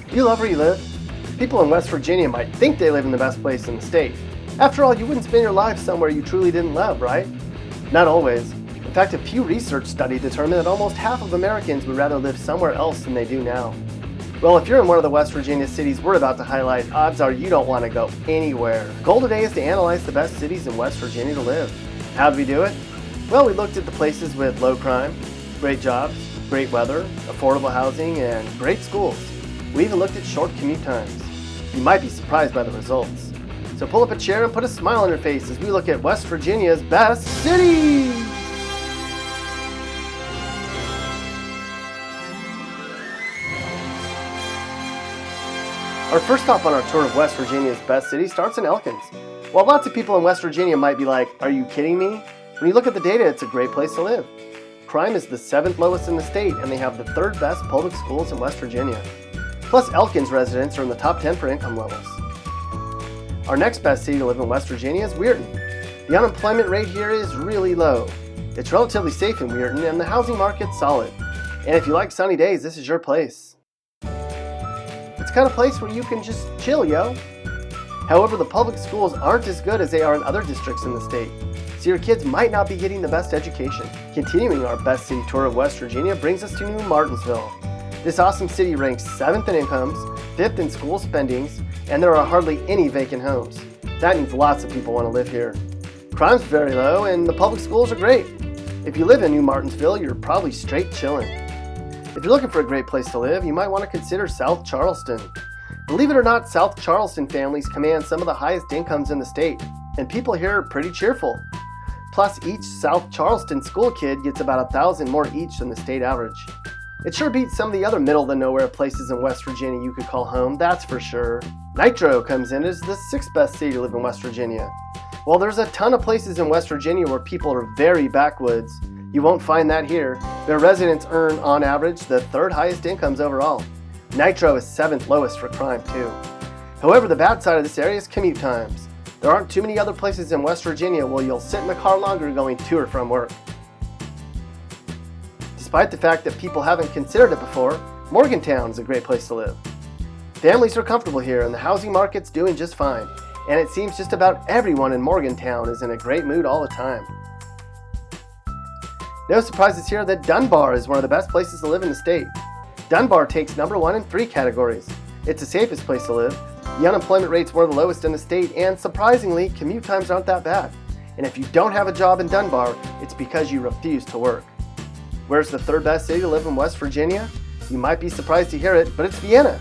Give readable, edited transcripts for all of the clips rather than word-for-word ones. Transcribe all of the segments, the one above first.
Do you love where you live? People in West Virginia might think they live in the best place in the state. After all, you wouldn't spend your life somewhere you truly didn't love, right? Not always. In fact, a Pew Research study determined that almost half of Americans would rather live somewhere else than they do now. Well, if you're in one of the West Virginia cities we're about to highlight, odds are you don't want to go anywhere. The goal today is to analyze the best cities in West Virginia to live. How did we do it? Well, we looked at the places with low crime, great jobs, great weather, affordable housing, and great schools. We even looked at short commute times. You might be surprised by the results. So pull up a chair and put a smile on your face as we look at West Virginia's best cities! Our first stop on our tour of West Virginia's best city starts in Elkins. While lots of people in West Virginia might be like, "Are you kidding me?" When you look at the data, it's a great place to live. Crime is the 7th lowest in the state, and they have the 3rd best public schools in West Virginia. Plus, Elkins residents are in the top 10 for income levels. Our next best city to live in West Virginia is Weirton. The unemployment rate here is really low. It's relatively safe in Weirton, and the housing market's solid. And if you like sunny days, this is your place. It's the kind of place where you can just chill, yo. However, the public schools aren't as good as they are in other districts in the state, so your kids might not be getting the best education. Continuing our best city tour of West Virginia brings us to New Martinsville. This awesome city ranks 7th in incomes, 5th in school spendings, and there are hardly any vacant homes. That means lots of people want to live here. Crime's very low, and the public schools are great. If you live in New Martinsville, you're probably straight chillin'. If you're looking for a great place to live, you might want to consider South Charleston. Believe it or not, South Charleston families command some of the highest incomes in the state, and people here are pretty cheerful. Plus, each South Charleston school kid gets about 1,000 more each than the state average. It sure beats some of the other middle-of-the-nowhere places in West Virginia you could call home, that's for sure. Nitro comes in as the 6th best city to live in West Virginia. While there's a ton of places in West Virginia where people are very backwoods, you won't find that here. Their residents earn, on average, the 3rd highest incomes overall. Nitro is 7th lowest for crime, too. However, the bad side of this area is commute times. There aren't too many other places in West Virginia where you'll sit in the car longer going to or from work. Despite the fact that people haven't considered it before, Morgantown is a great place to live. Families are comfortable here and the housing market's doing just fine, and it seems just about everyone in Morgantown is in a great mood all the time. No surprises here that Dunbar is one of the best places to live in the state. Dunbar takes number 1 in 3 categories. It's the safest place to live, the unemployment rate's one of the lowest in the state, and surprisingly, commute times aren't that bad. And if you don't have a job in Dunbar, it's because you refuse to work. Where's the 3rd best city to live in West Virginia? You might be surprised to hear it, but it's Vienna.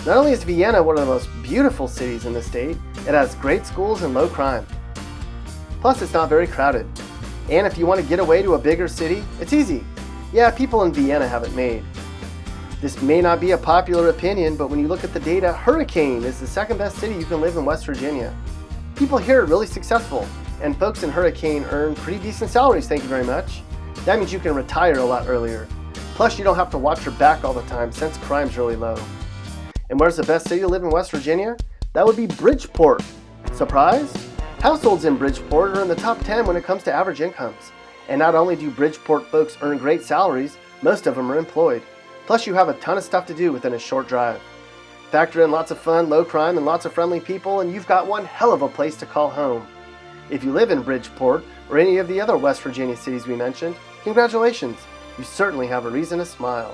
Not only is Vienna one of the most beautiful cities in the state, it has great schools and low crime. Plus, it's not very crowded. And if you want to get away to a bigger city, it's easy. Yeah, people in Vienna have it made. This may not be a popular opinion, but when you look at the data, Hurricane is the 2nd best city you can live in West Virginia. People here are really successful, and folks in Hurricane earn pretty decent salaries, thank you very much. That means you can retire a lot earlier. Plus, you don't have to watch your back all the time since crime's really low. And where's the best city to live in West Virginia? That would be Bridgeport. Surprised? Households in Bridgeport are in the top 10 when it comes to average incomes. And not only do Bridgeport folks earn great salaries, most of them are employed. Plus, you have a ton of stuff to do within a short drive. Factor in lots of fun, low crime, and lots of friendly people, and you've got one hell of a place to call home. If you live in Bridgeport or any of the other West Virginia cities we mentioned, congratulations, you certainly have a reason to smile.